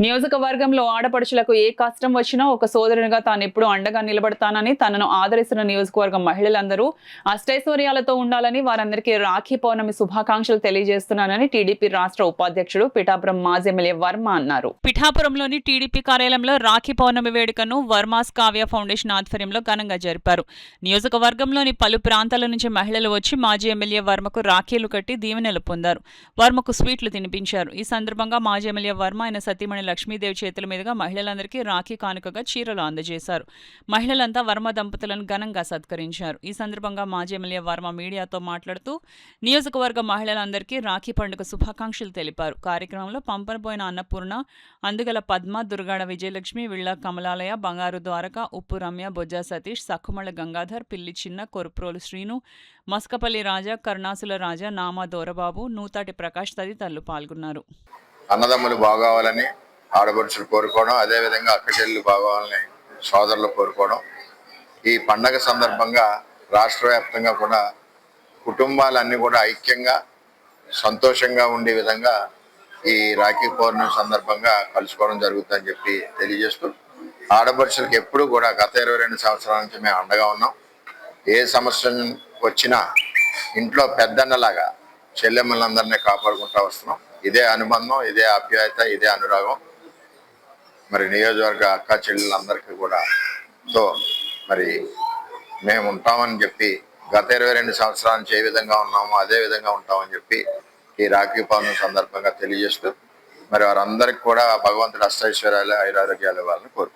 నియోజకవర్గంలో ఆడపడుచులకు ఏ కష్టం వచ్చినా ఒక సోదరునిగా తాను ఎప్పుడూ అండగా నిలబడతానని, తనను ఆదరిస్తున్న నియోజకవర్గం మహిళలందరూ అష్టైశ్వర్యాలతో ఉండాలని, వారందరికీ రాఖీ పౌర్ణమి శుభాకాంక్షలు తెలియజేస్తున్నానని టీడీపీ రాష్ట్ర ఉపాధ్యక్షుడు పిఠాపురం మాజీ ఎమ్మెల్యే వర్మ అన్నారు. పిఠాపురంలోని టీడీపీ కార్యాలయంలో రాఖీ పౌర్ణమి వేడుకను వర్మాస్ కావ్య ఫౌండేషన్ ఆధ్వర్యంలో ఘనంగా జరిపారు. నియోజకవర్గంలోని పలు ప్రాంతాల నుంచి మహిళలు వచ్చి మాజీ ఎమ్మెల్యే వర్మకు రాఖీలు కట్టి దీవెనలు పొందారు. వర్మకు స్వీట్లు తినిపించారు. ఈ సందర్భంగా మాజీ ఎమ్మెల్యే వర్మ ఆయన సతీమణి లక్ష్మీదేవి చేతుల మీదుగా మహిళలందరికీ రాఖీ కానుకగా చీరలు అందజేశారు. మహిళలంతా వర్మ దంపతులను ఘనంగా సత్కరించారు. ఈ సందర్భంగా మాజీ ఎమ్మెల్యే వర్మ మీడియాతో మాట్లాడుతూ నియోజకవర్గ మహిళలందరికీ రాఖీ పండుగ శుభాకాంక్షలు తెలిపారు. కార్యక్రమంలో పంపనపోయిన అన్నపూర్ణ, అందుగల పద్మ, దుర్గాడ విజయలక్ష్మి, విళ్ళ కమలాలయ, బంగారు ద్వారక, ఉప్పు రమ్య, బొజ్జా సతీష్, సక్కుమళ్ళ గంగాధర్, పిల్లి చిన్న, కొరుప్రోలు శ్రీను, మస్కపల్లి రాజా, కర్ణాసుల రాజా, నామా దోరబాబు, నూతాటి ప్రకాష్ తదితరులు పాల్గొన్నారు. అన్నదమ్ములు బాగోవాలని ఆడపడుచులు కోరుకోవడం, అదేవిధంగా అక్క చెల్లెలు బాగోవాలని సోదరులు కోరుకోవడం. ఈ పండగ సందర్భంగా రాష్ట్ర వ్యాప్తంగా కూడా కుటుంబాలన్నీ కూడా ఐక్యంగా సంతోషంగా ఉండే విధంగా ఈ రాఖీ పౌర్ణమి సందర్భంగా కలుసుకోవడం జరుగుతుందని చెప్పి తెలియజేస్తూ, ఆడపడుచులకు ఎప్పుడు కూడా గత 22 సంవత్సరాల నుంచి మేము అండగా ఉన్నాం. ఏ సమస్య వచ్చినా ఇంట్లో పెద్దన్నలాగా చెల్లెమ్మలందరినీ కాపాడుకుంటూ వస్తున్నాం. ఇదే అనుబంధం, ఇదే ఆప్యాయత, ఇదే అనురాగం మరి నియోజకవర్గ అక్క చెల్లెలందరికీ కూడా మరి మేము ఉంటామని చెప్పి గత 22 సంవత్సరాల నుంచి ఏ విధంగా ఉన్నామో అదే విధంగా ఉంటామని చెప్పి ఈ రాఖీ పౌర్ణమి సందర్భంగా తెలియజేస్తూ మరి వారందరికీ కూడా భగవంతుడు అష్టైశ్వర్యాలు, ఐరారోగ్యాలు ఇవ్వాలని కోరుకుంటున్నాం.